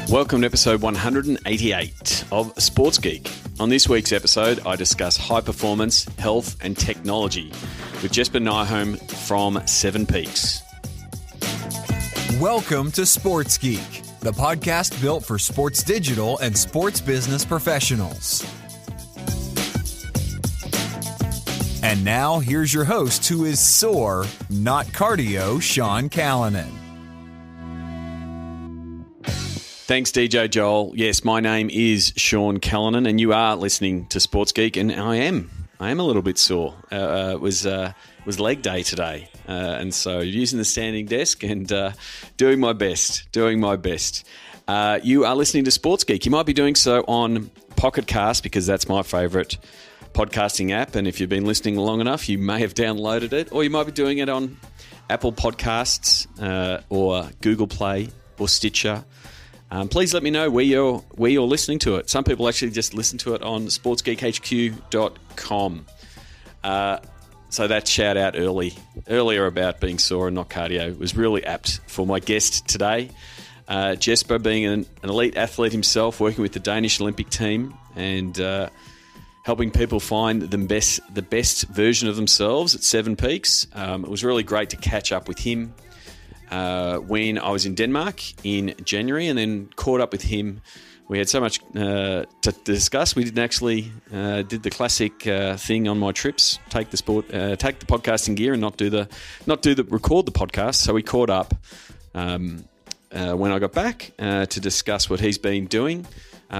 Welcome to episode 188 of Sports Geek. On this week's episode, I discuss high performance, health and technology with Jesper Nyholm from Seven Peaks. Welcome to Sports Geek, the podcast built for sports digital and sports business professionals. And now, here's your host who is sore, not cardio, Sean Callanan. Thanks, DJ Joel. Yes, my name is Sean Callanan, and you are listening to Sports Geek, and I am a little bit sore. It was leg day today, and so using the standing desk and doing my best. You are listening to Sports Geek. You might be doing so on Pocket Cast because that's my favourite podcasting app, and if you've been listening long enough, you may have downloaded it, or you might be doing it on Apple Podcasts or Google Play or Stitcher. Please let me know where you're listening to it. Some people actually just listen to it on sportsgeekhq.com. So that shout out earlier about being sore and not cardio was really apt for my guest today. Jesper, being an elite athlete himself, working with the Danish Olympic team and helping people find the best version of themselves at Seven Peaks. It was really great to catch up with him when I was in Denmark in January, and then caught up with him. We had so much to discuss. We didn't actually did the classic thing on my trips: take the podcasting gear and not record the podcast. So we caught up when I got back to discuss what he's been doing.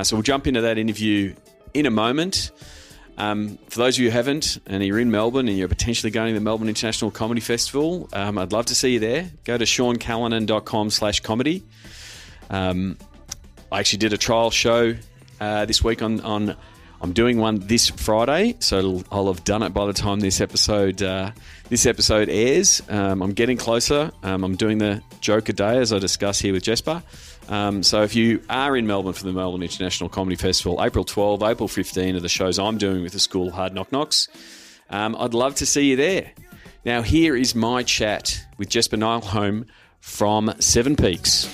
So we'll jump into that interview in a moment. For those of you who haven't, and you're in Melbourne and you're potentially going to the Melbourne International Comedy Festival, I'd love to see you there. Go to seancallanan.com/comedy. I actually did a trial show this week on I'm doing one this Friday, so I'll have done it by the time this episode airs. I'm getting closer. I'm doing the Joker Day, as I discuss here with Jesper. So if you are in Melbourne for the Melbourne International Comedy Festival, April 12, April 15 are the shows I'm doing with the school, Hard Knock Knocks. I'd love to see you there. Now, here is my chat with Jesper Nyholm from Seven Peaks.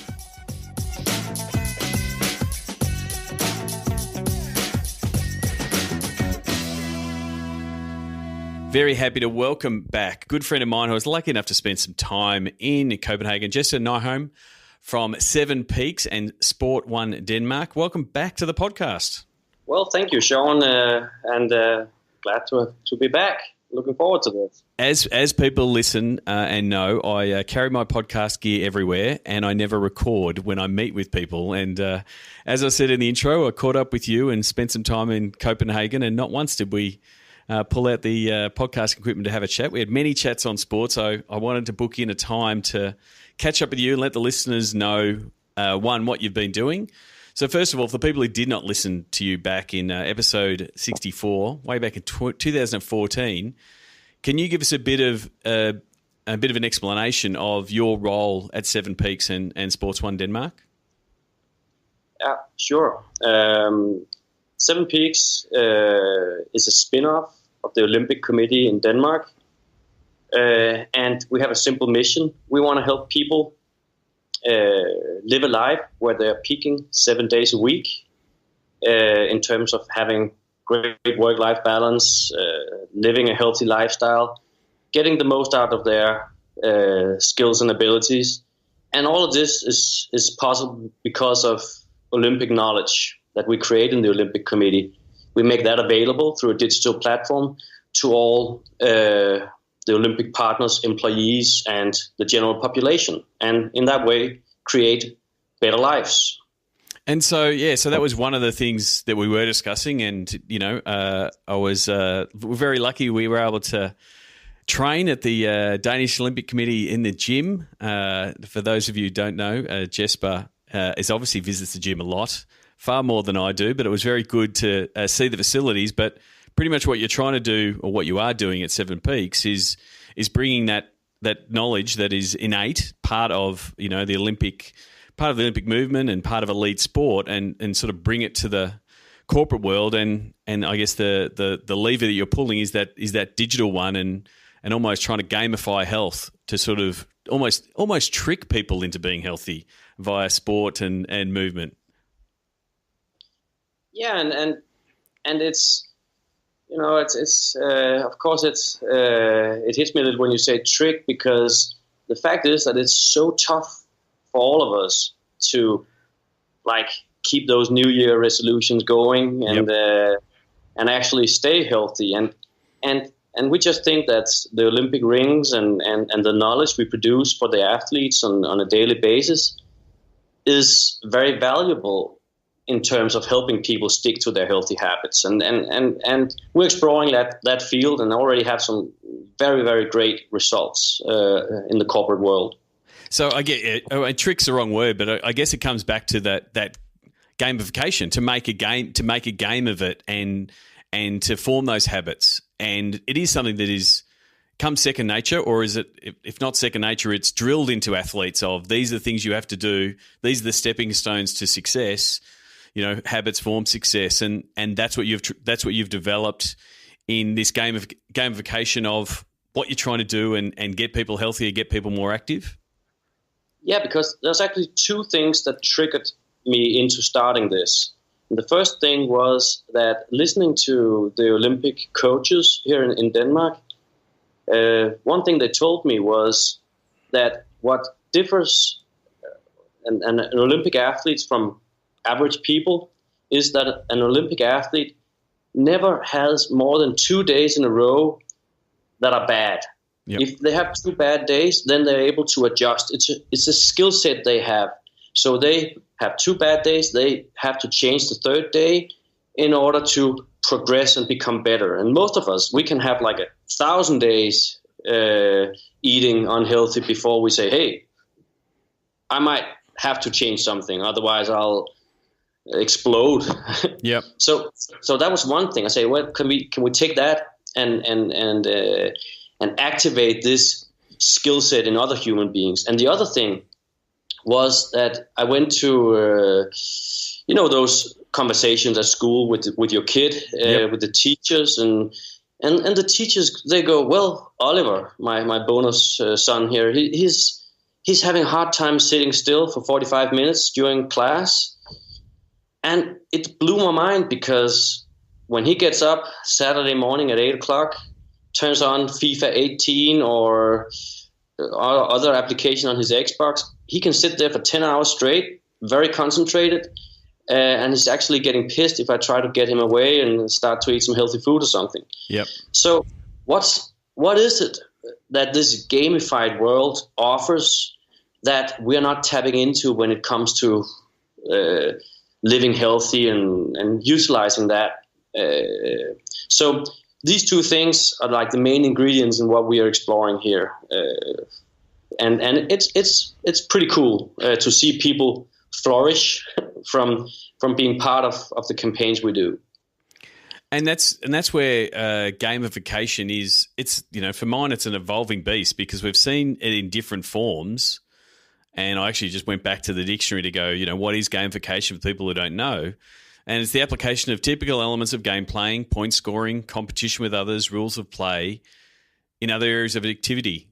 Very happy to welcome back a good friend of mine who was lucky enough to spend some time in Copenhagen, Jesper Nyholm from Seven Peaks and Sports One Denmark. Welcome back to the podcast. Well, thank you, Sean, and glad to be back. Looking forward to this. As people listen and know, I carry my podcast gear everywhere, and I never record when I meet with people. And as I said in the intro, I caught up with you and spent some time in Copenhagen, and not once did we pull out the podcast equipment to have a chat. We had many chats on sports, so I wanted to book in a time to catch up with you and let the listeners know, one, what you've been doing. So first of all, for the people who did not listen to you back in episode 64, way back in 2014, can you give us a bit of an explanation of your role at Seven Peaks and Sports One Denmark? Yeah, sure. Seven Peaks is a spin-off of the Olympic Committee in Denmark. And we have a simple mission. We want to help people live a life where they're peaking 7 days a week in terms of having great work-life balance, living a healthy lifestyle, getting the most out of their skills and abilities. And all of this is possible because of Olympic knowledge that we create in the Olympic Committee. We make that available through a digital platform to all the Olympic partners, employees, and the general population. And in that way, create better lives. And so that was one of the things that we were discussing. And, I was very lucky we were able to train at the Danish Olympic Committee in the gym. For those of you who don't know, Jesper is obviously visits the gym a lot, far more than I do, but it was very good to see the facilities. But pretty much what you're trying to do, or what you are doing at Seven Peaks, is bringing that knowledge that is innate, part of the Olympic movement and part of elite sport, and sort of bring it to the corporate world. And I guess the lever that you're pulling is that digital one, and almost trying to gamify health to sort of almost trick people into being healthy via sport and movement. Yeah, and it's, it's of course it hits me a little when you say trick, because the fact is that it's so tough for all of us to like keep those New Year resolutions going and actually stay healthy, and we just think that the Olympic rings and the knowledge we produce for the athletes on a daily basis is very valuable in terms of helping people stick to their healthy habits. And we're exploring that field and already have some very, very great results in the corporate world. So I get it. Trick's the wrong word, but I guess it comes back to that gamification, to make a game of it and to form those habits. And it is something that comes second nature, or is it, if not second nature, it's drilled into athletes of these are the things you have to do. These are the stepping stones to success. Habits form success, and that's what you've developed in this gamification of what you're trying to do and get people healthier, get people more active. Yeah, because there's actually two things that triggered me into starting this. And the first thing was that listening to the Olympic coaches here in Denmark, one thing they told me was that what differs an Olympic athlete from average people is that an Olympic athlete never has more than 2 days in a row that are bad. Yep. If they have 2 bad days, then they're able to adjust. It's a skill set they have. So they have 2 bad days. They have to change the 3rd day in order to progress and become better. And most of us, we can have like 1,000 days eating unhealthy before we say, hey, I might have to change something. Otherwise, I'll explode. Yep. So that was one thing. I say, well, can we take that and activate this skill set in other human beings? And the other thing was that I went to those conversations at school with your kid, with the teachers, and the teachers, they go, well, Oliver, my bonus son here, he's having a hard time sitting still for 45 minutes during class. And it blew my mind, because when he gets up Saturday morning at 8 o'clock, turns on FIFA 18 or other application on his Xbox, he can sit there for 10 hours straight, very concentrated, and he's actually getting pissed if I try to get him away and start to eat some healthy food or something. Yep. So what is it that this gamified world offers that we're not tapping into when it comes to living healthy and utilizing that? So these two things are like the main ingredients in what we are exploring here, and it's pretty cool to see people flourish from being part of the campaigns we do. And that's where gamification is. It's for mine, it's an evolving beast, because we've seen it in different forms. And I actually just went back to the dictionary to go, what is gamification for people who don't know? And it's the application of typical elements of game playing, point scoring, competition with others, rules of play in other areas of activity,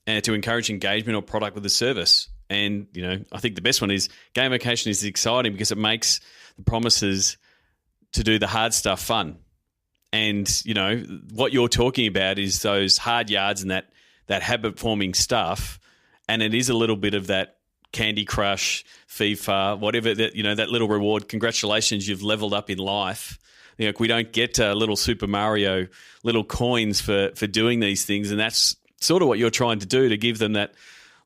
and to encourage engagement or product with a service. And, I think the best one is gamification is exciting because it makes the promises to do the hard stuff fun. And, what you're talking about is those hard yards and that habit-forming stuff. And it is a little bit of that Candy Crush, FIFA, whatever, that little reward. Congratulations, you've leveled up in life. We don't get little Super Mario, little coins for doing these things. And that's sort of what you're trying to do, to give them that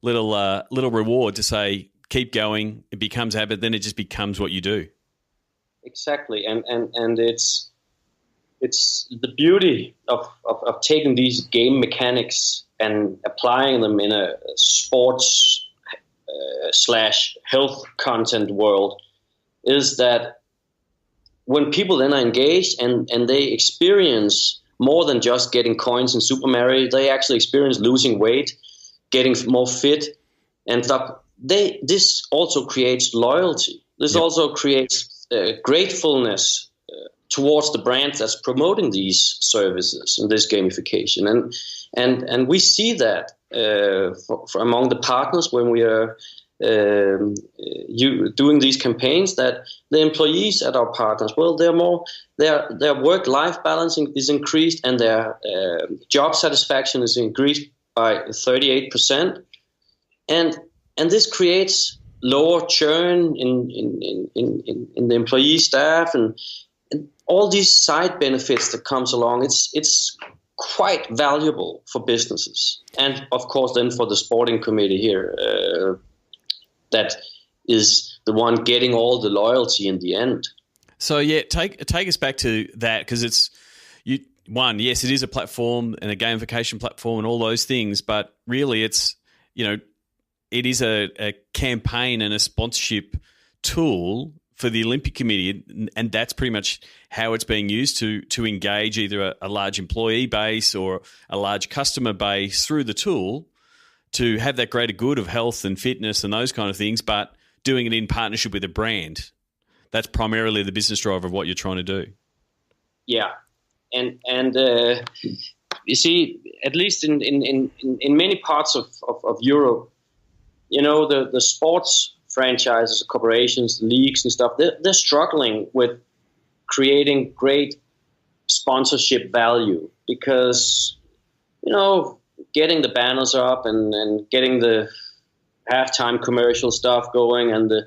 little reward to say, keep going. It becomes habit. Then it just becomes what you do. Exactly. And it's the beauty of taking these game mechanics and applying them in a sports / health content world, is that when people then are engaged and they experience more than just getting coins in Super Mario, they actually experience losing weight, getting more fit and stuff. This also creates loyalty. This also creates gratefulness towards the brand that's promoting these services and this gamification. And we see that for among the partners when we are you doing these campaigns, that the employees at our partners, well, their work-life balance is increased, and their job satisfaction is increased by 38%, and this creates lower churn in the employee staff, and all these side benefits that comes along. It's quite valuable for businesses, and of course then for the sporting committee here, that is the one getting all the loyalty in the end. So yeah, take us back to that, because it's yes, it is a platform and a gamification platform and all those things, but really it's, it is a campaign and a sponsorship tool for the Olympic Committee, and that's pretty much how it's being used to engage either a large employee base or a large customer base through the tool to have that greater good of health and fitness and those kind of things, but doing it in partnership with a brand. That's primarily the business driver of what you're trying to do. Yeah, and you see, at least in many parts of Europe, the sports franchises, corporations, leagues and stuff, they're struggling with creating great sponsorship value, because, getting the banners up and getting the halftime commercial stuff going and the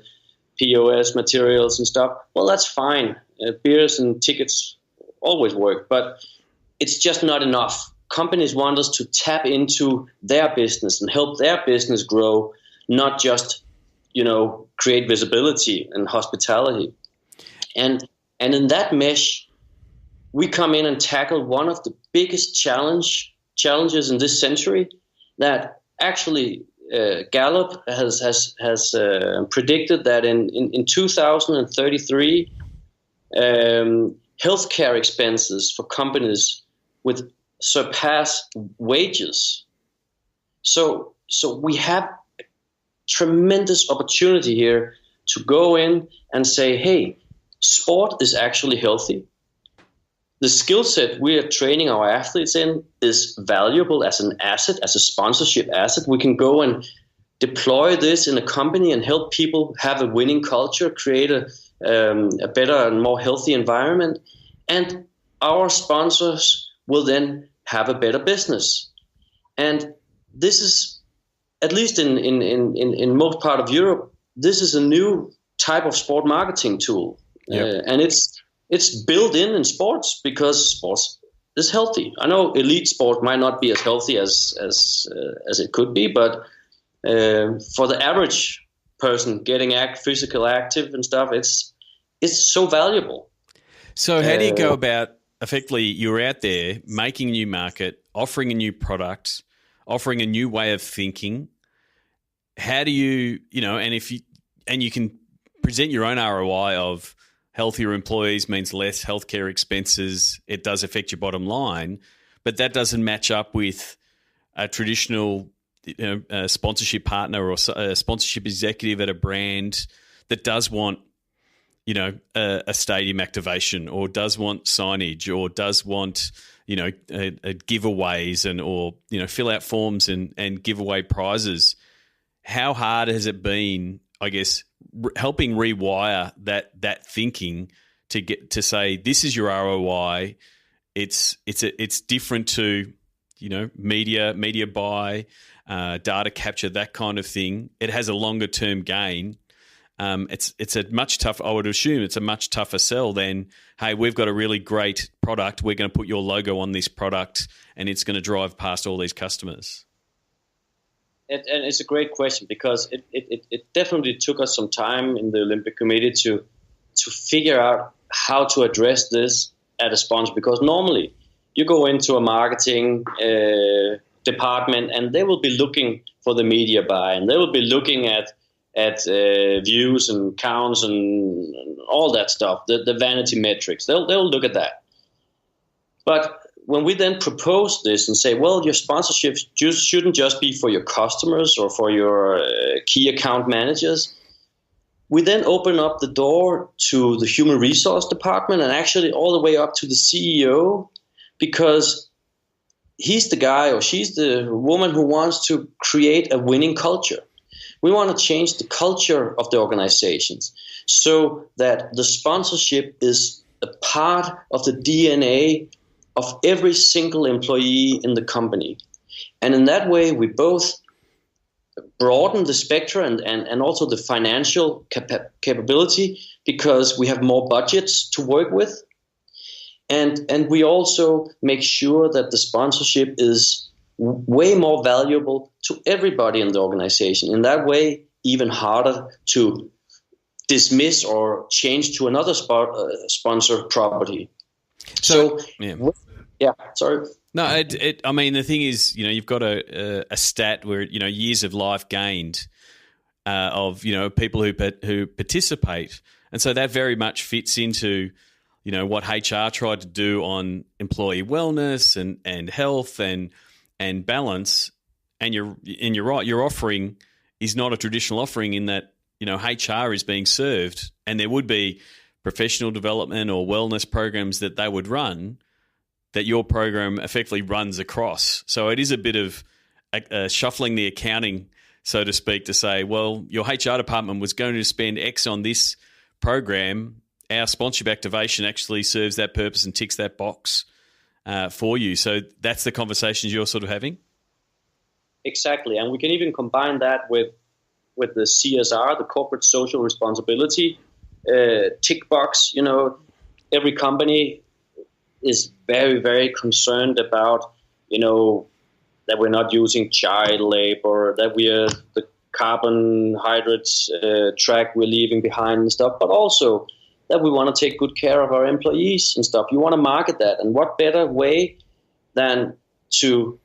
POS materials and stuff, well, that's fine. Beers and tickets always work, but it's just not enough. Companies want us to tap into their business and help their business grow, not just, create visibility and hospitality. And in that mesh, we come in and tackle one of the biggest challenges in this century, that actually Gallup has predicted that in 2033, healthcare expenses for companies would surpass wages. So we have tremendous opportunity here to go in and say, hey, sport is actually healthy. The skill set we are training our athletes in is valuable as an asset, as a sponsorship asset. We can go and deploy this in a company and help people have a winning culture, create a better and more healthy environment. And our sponsors will then have a better business. And this is, at least in most part of Europe, this is a new type of sport marketing tool. Yep. And it's built in sports, because sports is healthy. I know elite sport might not be as healthy as it could be, but for the average person getting physical active and stuff, it's so valuable. So how do you go about, effectively, you're out there making a new market, offering a new product, offering a new way of thinking? How do you, and you can present your own ROI of healthier employees means less healthcare expenses. It does affect your bottom line, but that doesn't match up with a traditional sponsorship partner or a sponsorship executive at a brand that does want, a stadium activation, or does want signage, or does want, giveaways or fill out forms and give away prizes. How hard has it been, I guess, helping rewire that thinking to get to say, this is your ROI. It's different to, media buy, data capture, that kind of thing. It has a longer term gain. It's a much tougher, I would assume it's a much tougher sell than, hey, we've got a really great product. We're going to put your logo on this product and it's going to drive past all these customers. And it's a great question, because it definitely took us some time in the Olympic Committee to figure out how to address this at a sponsor. Because normally you go into a marketing department and they will be looking for the media buy, and they will be looking at views and counts and all that stuff, the vanity metrics. They'll look at that. But when we then propose this and say, well, your sponsorships shouldn't just be for your customers or for your key account managers, we then open up the door to the human resource department and actually all the way up to the CEO, because he's the guy or she's the woman who wants to create a winning culture. We want to change the culture of the organizations so that the sponsorship is a part of the DNA of every single employee in the company. And in that way, we both broaden the spectrum and also the financial capability, because we have more budgets to work with. And we also make sure that the sponsorship is way more valuable to everybody in the organization. In that way, even harder to dismiss or change to another sponsor property. So sorry. No, I mean, the thing is, you've got a stat where, years of life gained of, people who participate. And so that very much fits into, what HR tried to do on employee wellness and health and balance. And you're right, your offering is not a traditional offering in that, HR is being served, and there would be professional development or wellness programs that they would run that your program effectively runs across. So it is a bit of shuffling the accounting, so to speak, to say, well, your HR department was going to spend X on this program. Our sponsorship activation actually serves that purpose and ticks that box for you. So that's the conversations you're sort of having? Exactly. And we can even combine that with the CSR, the corporate social responsibility tick box. Every company is very, very concerned about, that we're not using child labor, that we are the carbohydrates track we're leaving behind and stuff, but also that we want to take good care of our employees and stuff. You want to market that. And what better way than to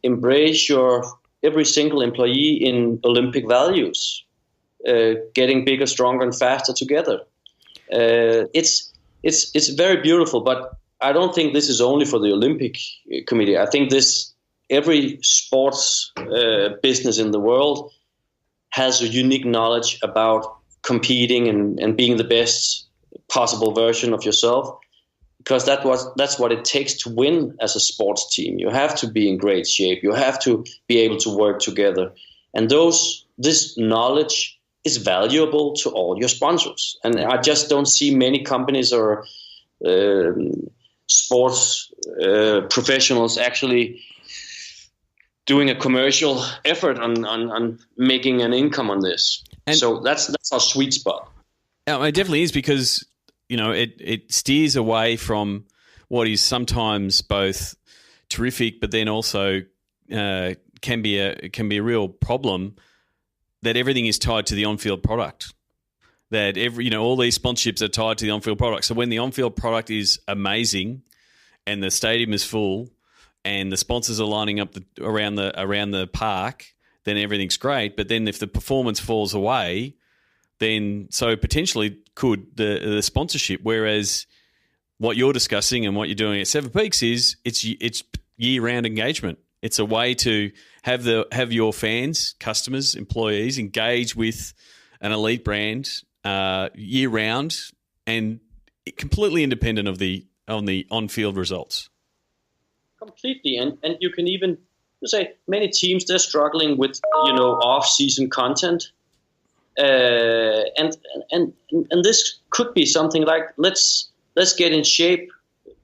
embrace your every single employee in Olympic values, getting bigger, stronger, and faster together. It's very beautiful, but I don't think this is only for the Olympic Committee. I think every sports business in the world has a unique knowledge about competing and being the best possible version of yourself, because that's what it takes to win as a sports team. You have to be in great shape. You have to be able to work together. And this knowledge is valuable to all your sponsors. And I just don't see many companies or sports professionals actually doing a commercial effort on making an income on this. And so that's our sweet spot. It definitely is, because it steers away from what is sometimes both terrific, but then also can be a real problem, that everything is tied to the on-field product. That all these sponsorships are tied to the on-field product. So when the on-field product is amazing and the stadium is full and the sponsors are lining up around the park, then everything's great. But then if the performance falls away, then so potentially could the sponsorship. Whereas what you're discussing and what you're doing at Seven Peaks is it's year-round engagement. It's a way to have your fans, customers, employees engage with an elite brand year-round and completely independent of the on-field results. Completely, and you can even say many teams, they're struggling with off-season content. And this could be something like let's get in shape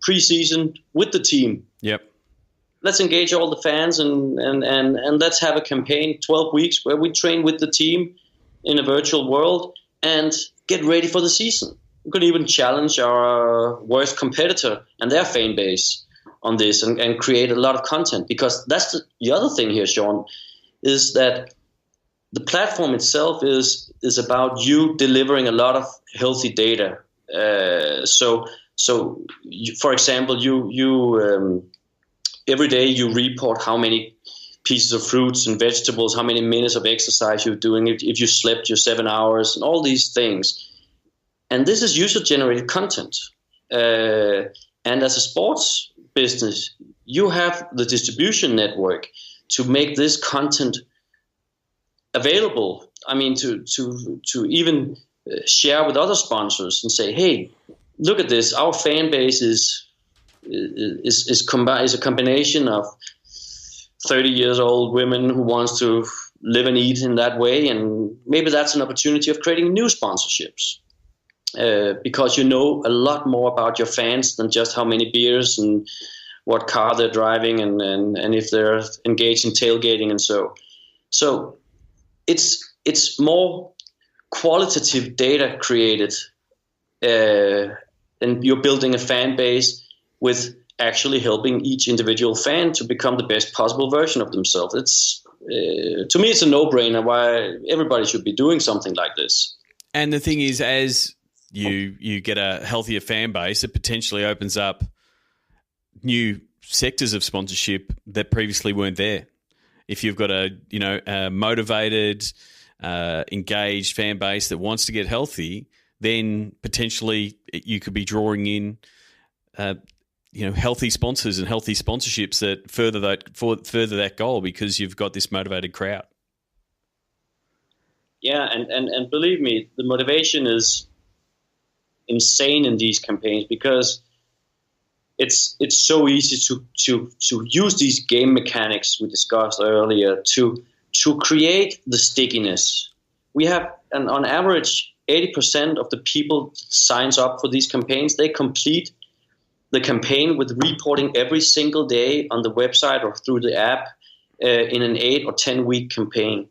pre-season with the team. Yep. Let's engage all the fans and let's have a campaign 12 weeks where we train with the team in a virtual world and get ready for the season. We could even challenge our worst competitor and their fan base on this and create a lot of content, because that's the other thing here, Sean, is that the platform itself is about you delivering a lot of healthy data. So for example, you every day you report how many pieces of fruits and vegetables, how many minutes of exercise you're doing, if you slept your 7 hours, and all these things. And this is user-generated content. And as a sports business, you have the distribution network to make this content available. I mean, to even share with other sponsors and say, hey, look at this. Our fan base is a combination of 30 years old women who wants to live and eat in that way, and maybe that's an opportunity of creating new sponsorships. Because you know a lot more about your fans than just how many beers and what car they're driving and if they're engaged in tailgating and so. So it's more qualitative data created, and you're building a fan base with actually helping each individual fan to become the best possible version of themselves. It's to me, it's a no-brainer why everybody should be doing something like this. And the thing is, as you get a healthier fan base, it potentially opens up new sectors of sponsorship that previously weren't there. If you've got a motivated, engaged fan base that wants to get healthy, then potentially you could be drawing in, healthy sponsors and healthy sponsorships that further that goal, because you've got this motivated crowd. Yeah, and believe me, the motivation is insane in these campaigns, because it's so easy to use these game mechanics we discussed earlier to create the stickiness. We have, and on average, 80% of the people that signs up for these campaigns, they complete the campaign with reporting every single day on the website or through the app in an 8 or 10 week campaign.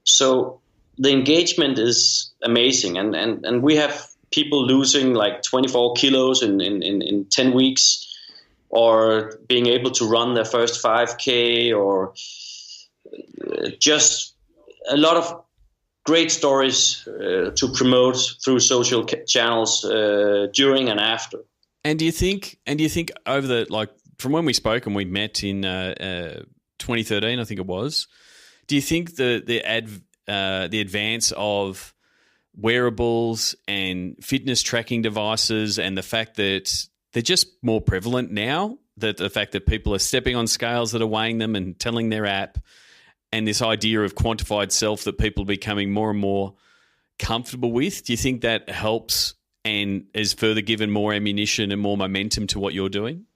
So the engagement is amazing, and we have people losing like 24 kilos in 10 weeks, or being able to run their first 5K, or just a lot of great stories to promote through social channels during and after. And do you think over the, from when we spoke and we met in 2013, I think it was, do you think the advance of wearables and fitness tracking devices, and the fact that they're just more prevalent now, that the fact that people are stepping on scales that are weighing them and telling their app, and this idea of quantified self that people are becoming more and more comfortable with, do you think that helps and is further given more ammunition and more momentum to what you're doing?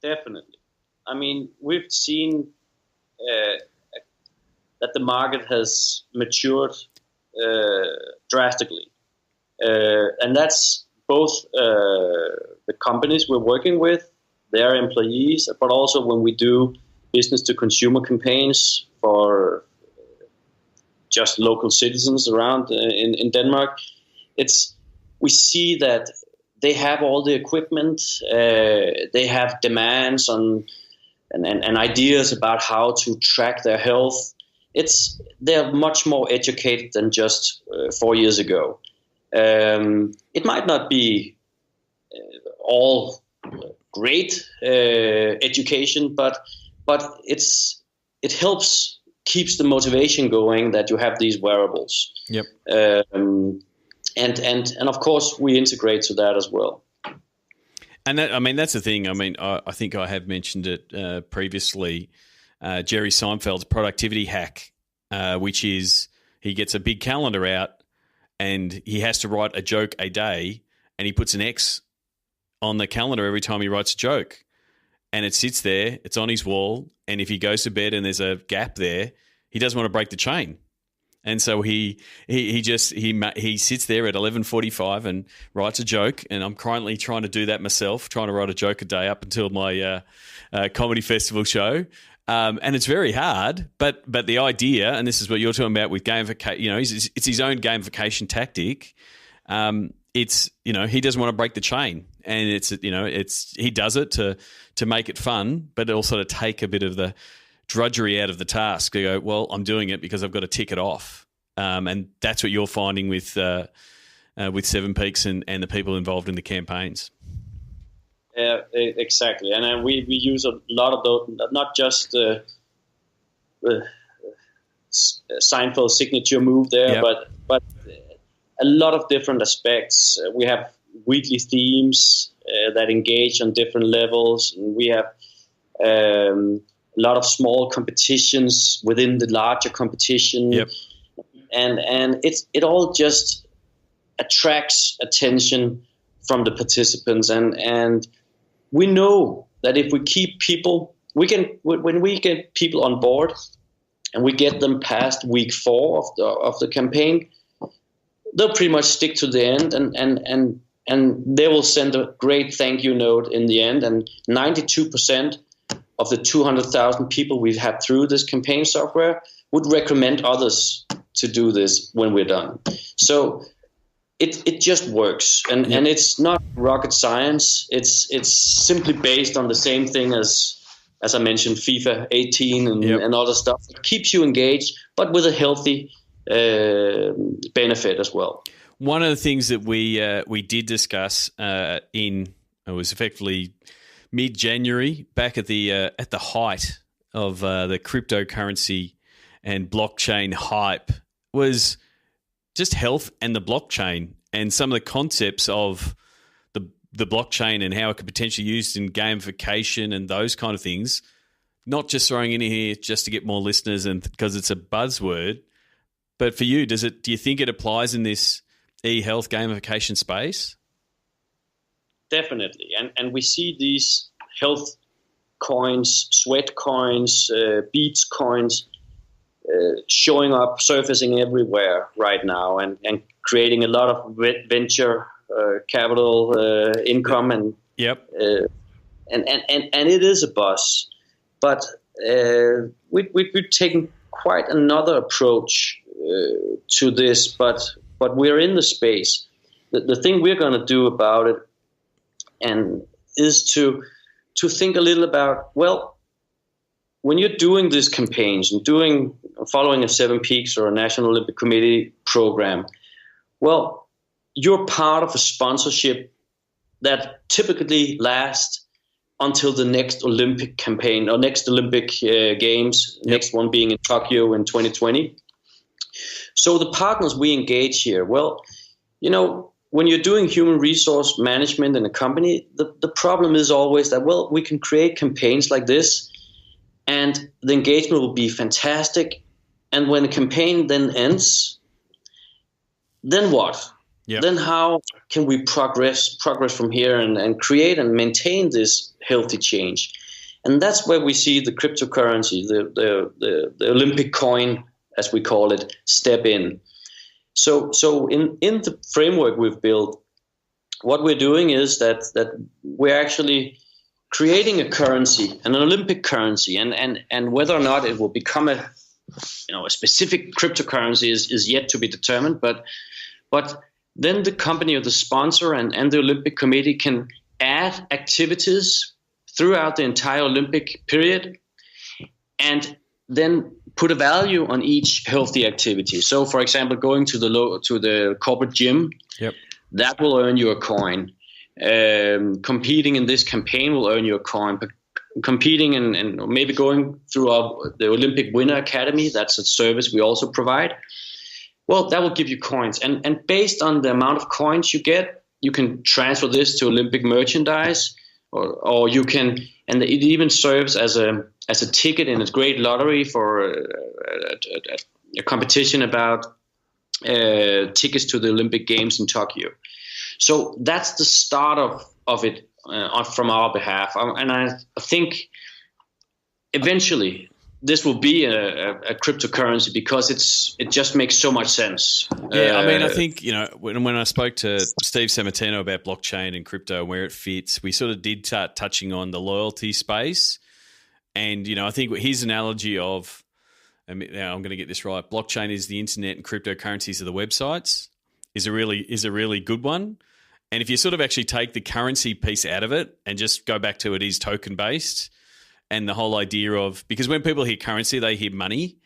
Definitely. I mean, we've seen that the market has matured drastically. And that's both the companies we're working with, their employees, but also when we do business-to-consumer campaigns for just local citizens around in Denmark. We see that they have all the equipment, they have demands on and ideas about how to track their health. They're much more educated than just 4 years ago. It might not be all great education, but it helps, keeps the motivation going that you have these wearables. Yep. And of course we integrate to that as well. And that's the thing. I think I have mentioned it previously. Jerry Seinfeld's productivity hack, which is he gets a big calendar out and he has to write a joke a day, and he puts an X on the calendar every time he writes a joke, and it sits there. It's on his wall, and if he goes to bed and there's a gap there, he doesn't want to break the chain. And so he sits there at 11:45 and writes a joke. And I'm currently trying to do that myself, trying to write a joke a day up until my comedy festival show. And it's very hard, but the idea, and this is what you're talking about with gamification, it's his own gamification tactic. He doesn't want to break the chain, and he does it to make it fun, but also to take a bit of the drudgery out of the task. They go, well, I'm doing it because I've got to tick it off. And that's what you're finding with 7 Peaks and the people involved in the campaigns. Yeah, exactly. And we use a lot of those, not just Seinfeld's signature move there, yep. but a lot of different aspects. We have weekly themes that engage on different levels, and we have a lot of small competitions within the larger competition. Yep. And it all just attracts attention from the participants, and we know that if we keep people, when we get people on board, and we get them past week 4 of the campaign, they'll pretty much stick to the end, and they will send a great thank you note in the end. And 92% of the 200,000 people we've had through this campaign software would recommend others to do this when we're done. So it just works, and it's not rocket science. It's simply based on the same thing as I mentioned, FIFA 18 and other stuff. It keeps you engaged, but with a healthy benefit as well. One of the things that we did discuss it was effectively mid-January, back at the height of the cryptocurrency and blockchain hype, was just health and the blockchain and some of the concepts of the blockchain and how it could potentially be used in gamification and those kind of things. Not just throwing in here just to get more listeners and because it's a buzzword, but for you, do you think it applies in this e-health gamification space? Definitely, and we see these health coins, sweat coins, beats coins showing up, surfacing everywhere right now, and creating a lot of venture capital income, and and it is a buzz, but we've taken quite another approach to this, but we're in the space. The thing we're going to do about it, and is to think a little about, well, when you're doing these campaigns and following a 7 Peaks or a National Olympic Committee program, well, you're part of a sponsorship that typically lasts until the next Olympic campaign or next Olympic Games, next one being in Tokyo in 2020. So the partners we engage here, well, when you're doing human resource management in a company, the problem is always that, well, we can create campaigns like this and the engagement will be fantastic. And when the campaign then ends, then what? Yep. Then how can we progress from here and create and maintain this healthy change? And that's where we see the cryptocurrency, the Olympic coin, as we call it, step in. So in the framework we've built, what we're doing is that we're actually creating a currency, an Olympic currency, and whether or not it will become a specific cryptocurrency is yet to be determined, but then the company or the sponsor and the Olympic Committee can add activities throughout the entire Olympic period and then put a value on each healthy activity. So, for example, going to the corporate gym, that will earn you a coin. Competing in this campaign will earn you a coin. But competing and maybe going through the Olympic Winter Academy, that's a service we also provide. Well, that will give you coins. And based on the amount of coins you get, you can transfer this to Olympic merchandise, or you can, and it even serves as a ticket in a great lottery for a competition about tickets to the Olympic Games in Tokyo. So that's the start of it from our behalf. And I think eventually this will be a cryptocurrency because it just makes so much sense. Yeah, I mean, I think, when I spoke to Steve Sammartino about blockchain and crypto and where it fits, we sort of did start touching on the loyalty space. And, I think his analogy of, now I'm going to get this right, blockchain is the internet and cryptocurrencies are the websites, is a really good one. And if you sort of actually take the currency piece out of it and just go back to it is token-based, and the whole idea of, because when people hear currency, they hear money,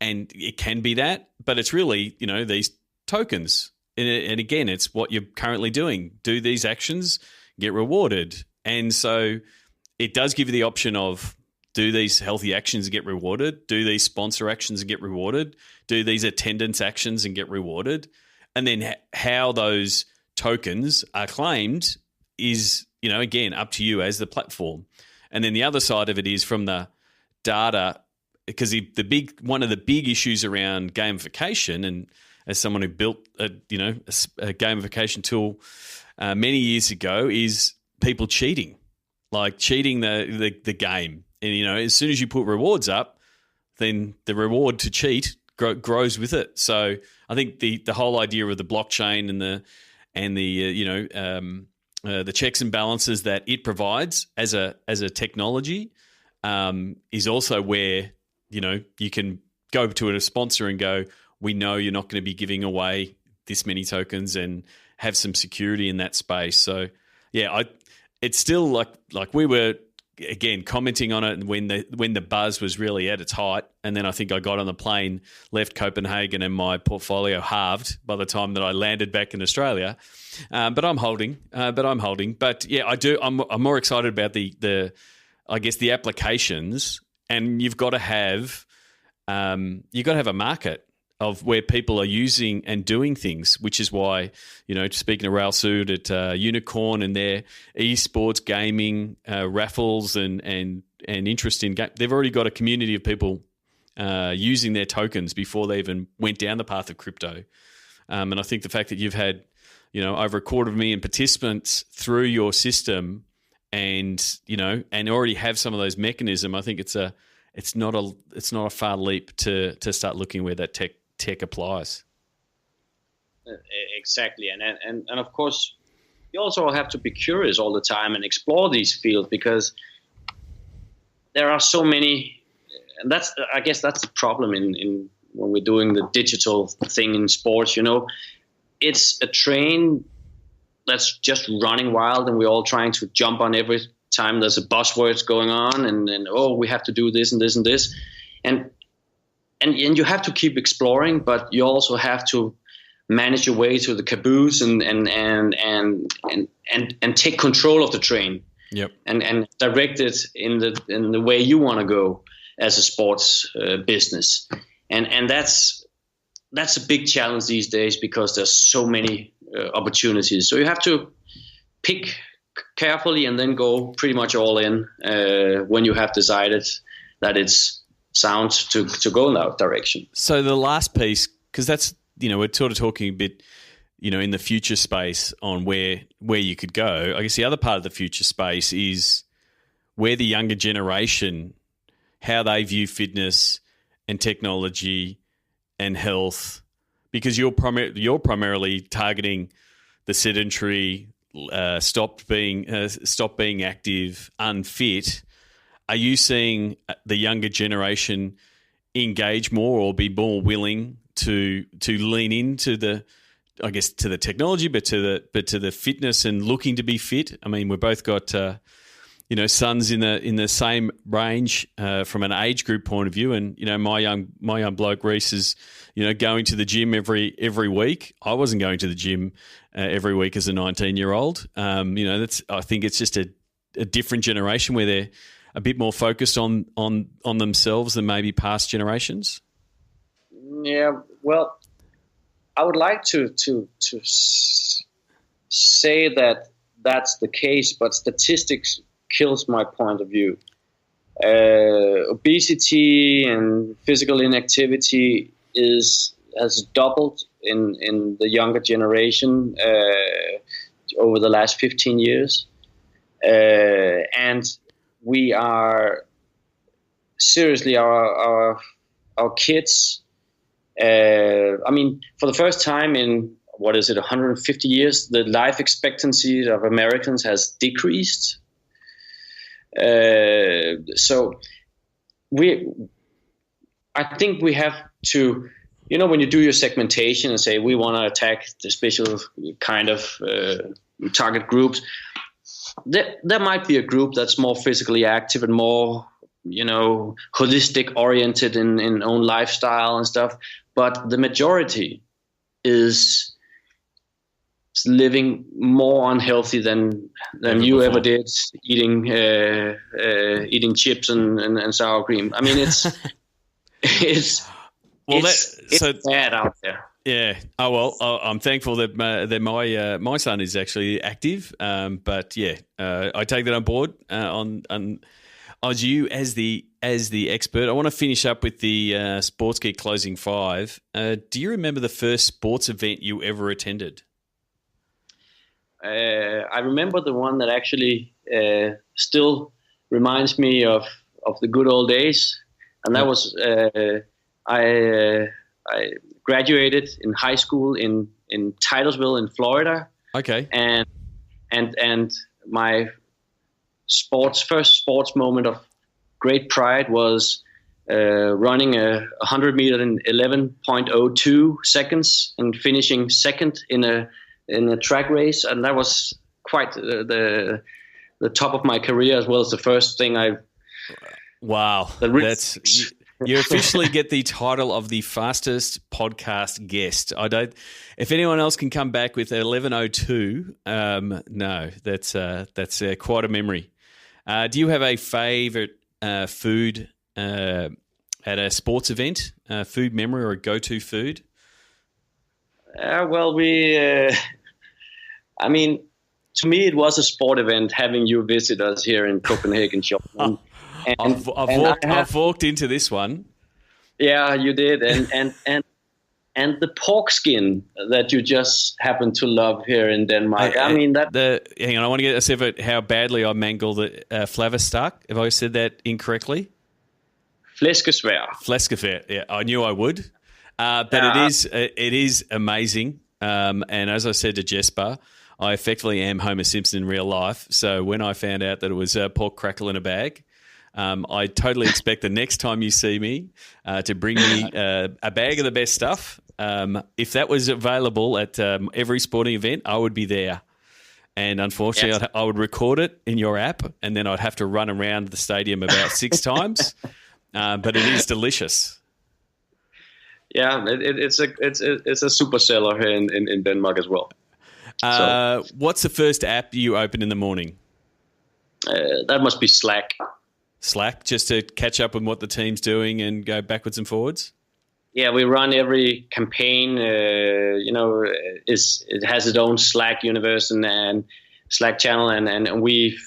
and it can be that, but it's really, these tokens. And again, it's what you're currently doing. Do these actions, get rewarded. And so it does give you the option of, do these healthy actions and get rewarded? Do these sponsor actions and get rewarded? Do these attendance actions and get rewarded? And then how those tokens are claimed is, again, up to you as the platform. And then the other side of it is from the data, because one of the big issues around gamification, and as someone who built a gamification tool many years ago, is people cheating, like cheating the game. And as soon as you put rewards up, then the reward to cheat grows with it. So I think the whole idea of the blockchain and the checks and balances that it provides as a technology is also where you can go to a sponsor and go, we know you're not going to be giving away this many tokens, and have some security in that space. So yeah, it's still like we were again commenting on it when the buzz was really at its height, and then I think I got on the plane, left Copenhagen, and my portfolio halved by the time that I landed back in Australia. But I'm holding. But yeah, I'm more excited about the I guess the applications, and you've got to have a market of where people are using and doing things, which is why, speaking of Raoul Sood at Unicorn and their esports gaming raffles and interest in game, they've already got a community of people using their tokens before they even went down the path of crypto. And I think the fact that you've had, over 250,000 participants through your system and already have some of those mechanisms, I think it's not a far leap to start looking where that tech applies. Exactly, and of course, you also have to be curious all the time and explore these fields, because there are so many, and I guess that's the problem in when we're doing the digital thing in sports. It's a train that's just running wild, and we're all trying to jump on every time there's a buzzwords going on, and we have to do this and this and this, and you have to keep exploring, but you also have to manage your way to the caboose and take control of the train. Yep. And direct it in the way you want to go as a sports business. And that's a big challenge these days, because there's so many opportunities. So you have to pick carefully and then go pretty much all in when you have decided that it's sound to go in that direction. So the last piece, because that's, we're sort of talking a bit, in the future space on where you could go. I guess the other part of the future space is where the younger generation, how they view fitness and technology and health, because you're primarily targeting the sedentary, stop being active, unfit. Are you seeing the younger generation engage more or be more willing to lean into to the technology, but to the fitness and looking to be fit? I mean, we've both got sons in the same range from an age group point of view, and my young bloke Reese is going to the gym every week. I wasn't going to the gym every week as a 19-year-old. I think it's just a different generation where they're a bit more focused on themselves than maybe past generations? Yeah, well, I would like to say that that's the case, but statistics kills my point of view. Obesity and physical inactivity has doubled in the younger generation over the last 15 years, and we are seriously our kids. I mean, for the first time in 150 years, the life expectancy of Americans has decreased. So I think we have to, when you do your segmentation and say we want to attack the special kind of target groups, there might be a group that's more physically active and more, holistic oriented in own lifestyle and stuff. But the majority is living more unhealthy than you ever did, eating chips and sour cream. I mean, it's bad out there. Yeah. Oh well, I'm thankful that my son is actually active. But yeah, I take that on board. As you as the expert, I want to finish up with the Sports Geek closing 5. Do you remember the first sports event you ever attended? I remember the one that actually still reminds me of the good old days. and that was I graduated in high school in Titusville in Florida. Okay. And my first sports moment of great pride was running 100 meter in 11.02 seconds and finishing second in a track race, and that was quite the top of my career, as well as the first thing I. Wow, you officially get the title of the fastest podcast guest. If anyone else can come back with 11:02, no, that's quite a memory. Do you have a favorite food at a sports event? Food memory or a go-to food? Well, to me, it was a sport event having you visit us here in Copenhagen. I've walked into this one. Yeah, you did, and the pork skin that you just happen to love here in Denmark. Hang on, I want to get a sense of how badly I mangled the flavestak. Have I said that incorrectly? Flæskesvær. Yeah, I knew I would, but it is amazing. And as I said to Jesper, I effectively am Homer Simpson in real life. So when I found out that it was pork crackle in a bag, I totally expect the next time you see me to bring me a bag of the best stuff. If that was available at every sporting event, I would be there. And unfortunately, yes. I would record it in your app, and then I'd have to run around the stadium about 6 times. But it is delicious. Yeah, it's a super seller here in Denmark as well. What's the first app you open in the morning? That must be Slack. Slack, just to catch up on what the team's doing and go backwards and forwards? Yeah, we run every campaign. It has its own Slack universe and Slack channel, and we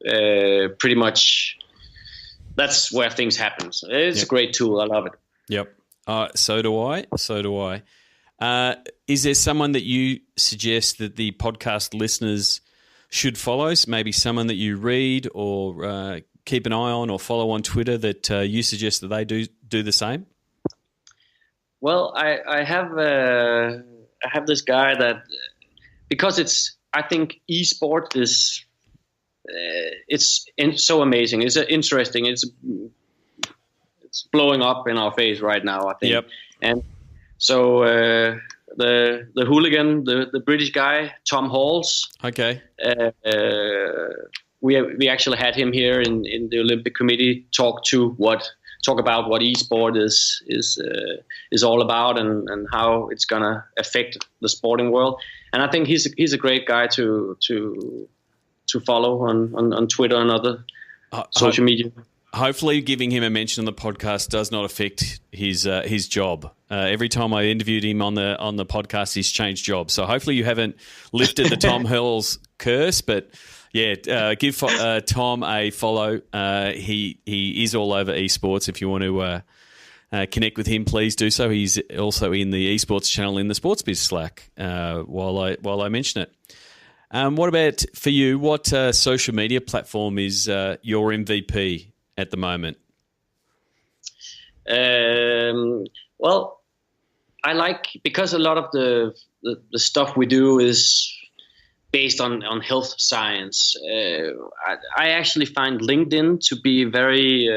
pretty much that's where things happen. So it's a great tool. I love it. Yep. So do I. Is there someone that you suggest that the podcast listeners should follow? Maybe someone that you read or keep an eye on or follow on Twitter that you suggest that they do the same? Well, I have this guy that, because I think esport is so amazing. It's interesting. It's blowing up in our face right now, I think. Yep. And so the hooligan, the British guy, Tom Halls. Okay. We actually had him here in the Olympic Committee talk about what esport is all about and how it's gonna affect the sporting world. And I think he's a great guy to follow on Twitter and other social media. Hopefully, giving him a mention on the podcast does not affect his job. Every time I interviewed him on the podcast, he's changed jobs. So hopefully, you haven't lifted the Tom Halls curse, but. Yeah, give Tom a follow. He is all over esports. If you want to connect with him, please do so. He's also in the esports channel in the Sports Biz Slack. While I mention it, what about for you? What social media platform is your MVP at the moment? Well, I like, because a lot of the stuff we do is based on health science. I actually find LinkedIn to be very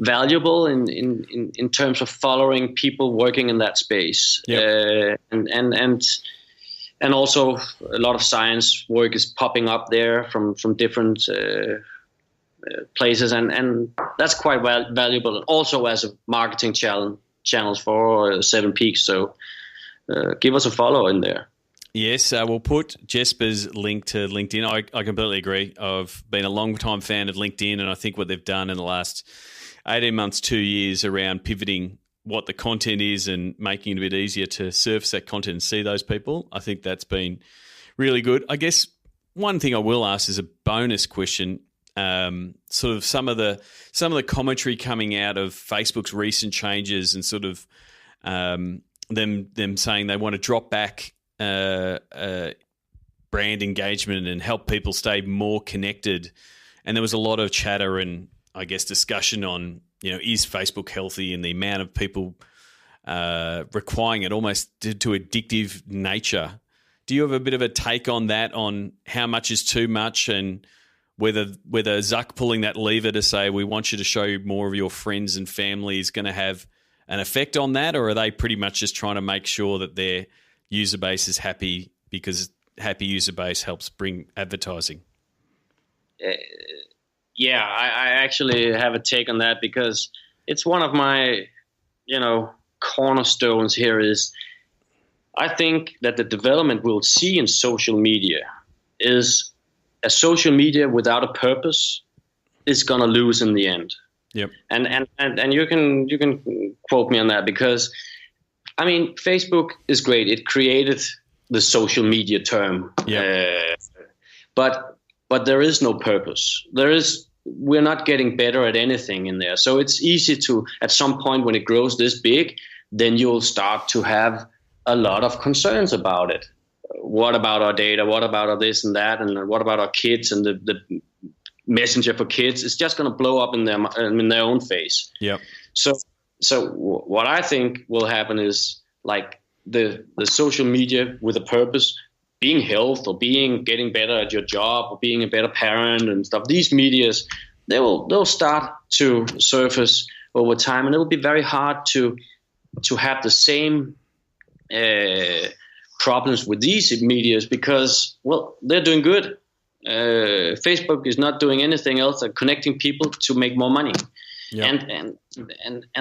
valuable in terms of following people working in that space. Yep. And also a lot of science work is popping up there from different places, and that's quite valuable. Also as a marketing channels for 7 Peaks. So give us a follow in there. Yes, we'll put Jesper's link to LinkedIn. I completely agree. I've been a long-time fan of LinkedIn, and I think what they've done in the last 18 months, 2 years around pivoting what the content is and making it a bit easier to surface that content and see those people, I think that's been really good. I guess one thing I will ask is a bonus question. Sort of some of the commentary coming out of Facebook's recent changes and sort of them saying they want to drop back brand engagement and help people stay more connected. And there was a lot of chatter and I guess, discussion on, is Facebook healthy and the amount of people requiring it almost to addictive nature. Do you have a bit of a take on that, on how much is too much, and whether Zuck pulling that lever to say we want you to show more of your friends and family is going to have an effect on that, or are they pretty much just trying to make sure that their user base is happy, because happy user base helps bring advertising? Yeah, I actually have a take on that, because it's one of my, cornerstones here is I think that the development we'll see in social media is a social media without a purpose is going to lose in the end. Yep. And you can quote me on that, because I mean, Facebook is great. It created the social media term. Yep. But there is no purpose. We're not getting better at anything in there. So it's easy to, at some point when it grows this big, then you'll start to have a lot of concerns about it. What about our data? What about our this and that? And what about our kids and the messenger for kids? It's just going to blow up in their own face. Yeah. So what I think will happen is like the social media with a purpose, being health or getting better at your job or being a better parent and stuff. These medias, they'll start to surface over time, and it will be very hard to have the same problems with these medias, because, well, they're doing good. Facebook is not doing anything else than connecting people to make more money. Yep. And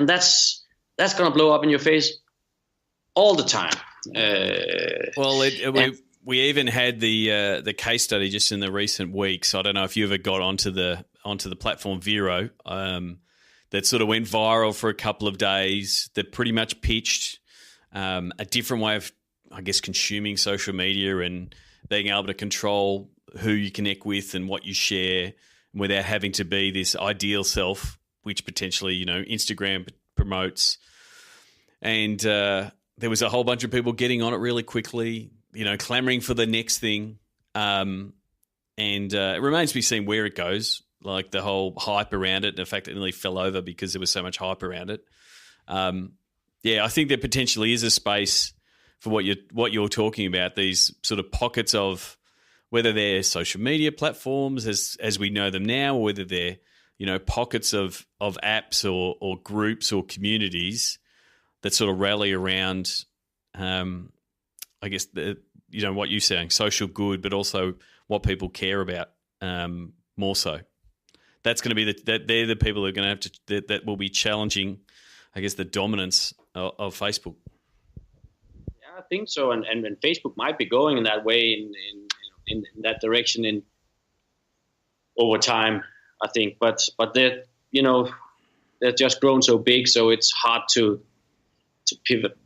that's going to blow up in your face all the time. We even had the case study just in the recent weeks. I don't know if you ever got onto the platform Yearround, that sort of went viral for a couple of days, that pretty much pitched a different way of, I guess, consuming social media and being able to control who you connect with and what you share without having to be this ideal self, which potentially, Instagram promotes. And there was a whole bunch of people getting on it really quickly, clamoring for the next thing. And it remains to be seen where it goes, like the whole hype around it and the fact that it nearly fell over because there was so much hype around it. I think there potentially is a space for what you're talking about, these sort of pockets of, whether they're social media platforms as we know them now, or whether they're, pockets of apps or groups or communities that sort of rally around, I guess, what you're saying, social good, but also what people care about more so. That's going to be they're the people who are going to have to, that will be challenging, I guess, the dominance of Facebook. Yeah, I think so. And Facebook might be going in that way, in that direction over time, I think. But they're just grown so big, so it's hard to pivot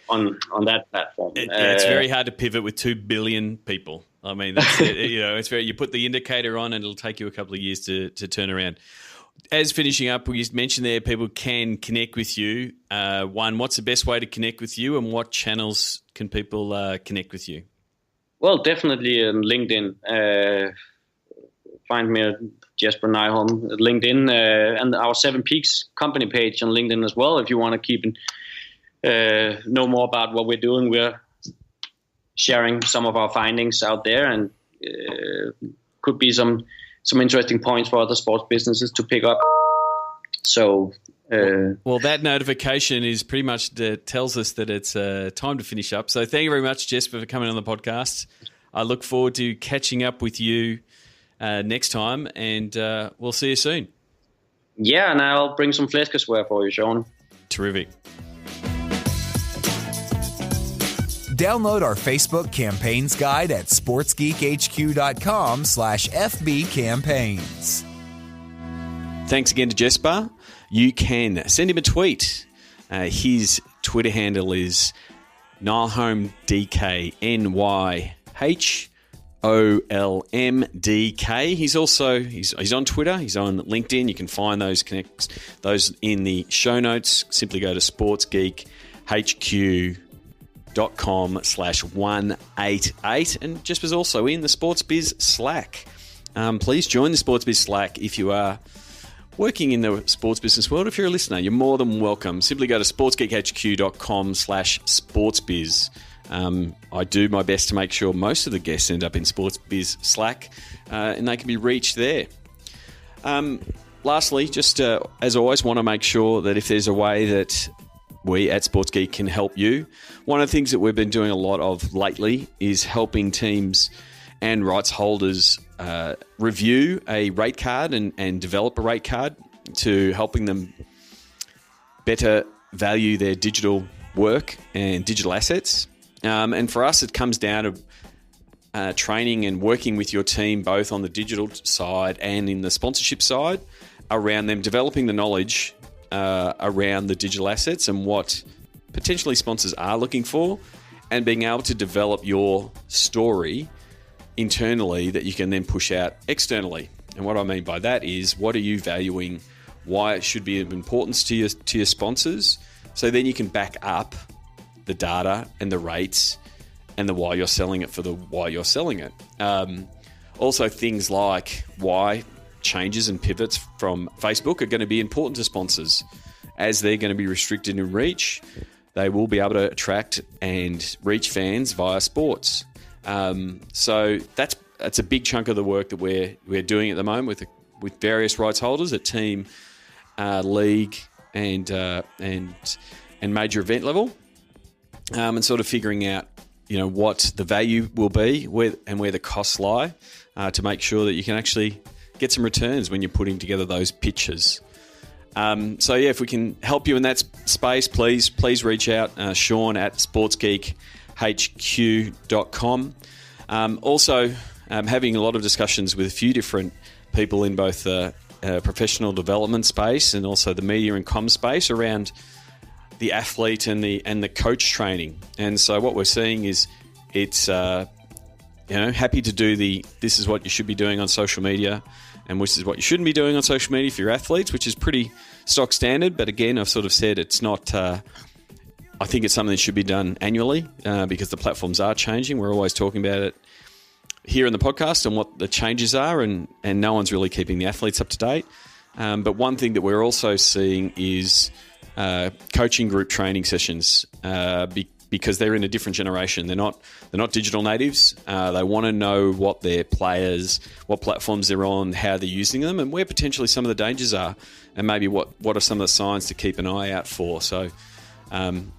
on that platform. It's very hard to pivot with 2 billion people. I mean, that's, it's very. You put the indicator on, and it'll take you a couple of years to turn around. As finishing up, we mentioned there people can connect with you. One, what's the best way to connect with you, and what channels can people connect with you? Well, definitely on LinkedIn. Find me at Jesper Nyholm at LinkedIn, and our 7 Peaks company page on LinkedIn as well. If you want to know more about what we're doing, we're sharing some of our findings out there, and could be some interesting points for other sports businesses to pick up. So, well, that notification is pretty much tells us that it's time to finish up. So, thank you very much, Jesper, for coming on the podcast. I look forward to catching up with you next time, and we'll see you soon. Yeah, and I'll bring some flæskesvær for you, Sean. Terrific. Download our Facebook campaigns guide at sportsgeekhq.com/FB campaigns. Thanks again to Jesper. You can send him a tweet. His Twitter handle is NyholmDK, NYHOLMDK. He's on Twitter. He's on LinkedIn. You can find those in the show notes. Simply go to sportsgeekhq.com/188, and Jesper's also in the Sports Biz Slack. Please join the Sports Biz Slack if you are working in the sports business world, if you're a listener, you're more than welcome. Simply go to sportsgeekhq.com/sportsbiz. I do my best to make sure most of the guests end up in Sports Biz Slack, and they can be reached there. Lastly, just as always, want to make sure that if there's a way that we at Sports Geek can help you, one of the things that we've been doing a lot of lately is helping teams and rights holders review a rate card and develop a rate card to helping them better value their digital work and digital assets. And for us, it comes down to training and working with your team both on the digital side and in the sponsorship side around them developing the knowledge around the digital assets and what potentially sponsors are looking for, and being able to develop your story internally that you can then push out externally. And what I mean by that is, what are you valuing, why it should be of importance to your sponsors, so then you can back up the data and the rates and the why you're selling it for the why you're selling it. Also, things like why changes and pivots from Facebook are going to be important to sponsors. As they're going to be restricted in reach, they will be able to attract and reach fans via sports. So that's a big chunk of the work that we're doing at the moment with various rights holders at team, league, and major event level, and sort of figuring out what the value will be, where the costs lie, to make sure that you can actually get some returns when you're putting together those pitches. If we can help you in that space, please reach out, Sean at sportsgeekhq.com. Also, having a lot of discussions with a few different people in both the professional development space and also the media and comm space around the athlete and the coach training. And so what we're seeing is it's happy to do this is what you should be doing on social media, and this is what you shouldn't be doing on social media for your athletes, which is pretty stock standard. But again, I've sort of said it's not. I think it's something that should be done annually because the platforms are changing. We're always talking about it here in the podcast and what the changes are, and no one's really keeping the athletes up to date. But one thing that we're also seeing is coaching group training sessions because they're in a different generation. They're not digital natives. They want to know what their players, what platforms they're on, how they're using them, and where potentially some of the dangers are, and maybe what are some of the signs to keep an eye out for. So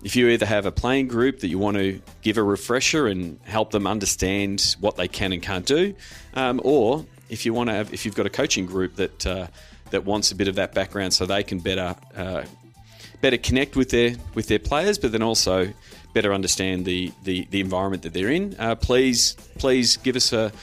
if you either have a playing group that you want to give a refresher and help them understand what they can and can't do, or if you've got a coaching group that wants a bit of that background so they can better connect with their players, but then also better understand the environment that they're in, please give us a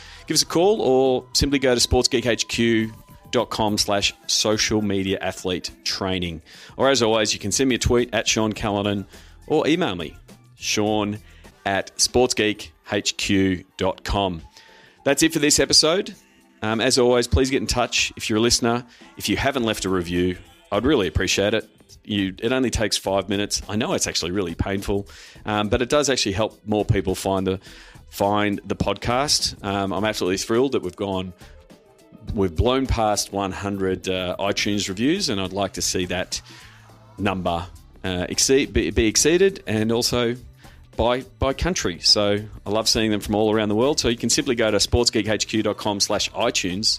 call, or simply go to sportsgeekhq.com/social media athlete training. Or as always, you can send me a tweet at Sean Callanan or email me, Sean at sportsgeekhq.com. That's it for this episode. As always, please get in touch if you're a listener. If you haven't left a review, I'd really appreciate it. It only takes 5 minutes. I know it's actually really painful, but it does actually help more people find the podcast. I'm absolutely thrilled that we've blown past 100 iTunes reviews, and I'd like to see that number be exceeded, and also by country. So I love seeing them from all around the world. So you can simply go to sportsgeekhq.com/iTunes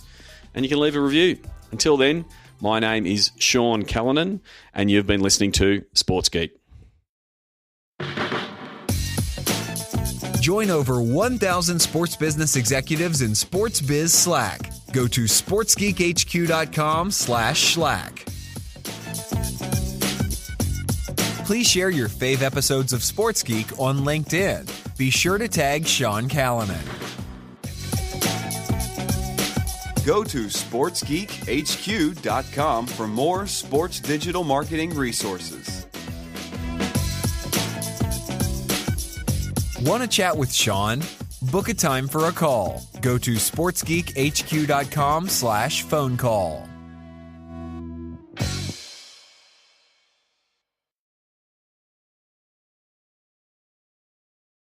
and you can leave a review. Until then, my name is Sean Callanan, and you've been listening to Sports Geek. Join over 1,000 sports business executives in Sports Biz Slack. Go to sportsgeekhq.com/Slack. Please share your fave episodes of Sports Geek on LinkedIn. Be sure to tag Sean Callanan. Go to sportsgeekhq.com for more sports digital marketing resources. Want to chat with Sean? Book a time for a call. Go to sportsgeekhq.com/phone call.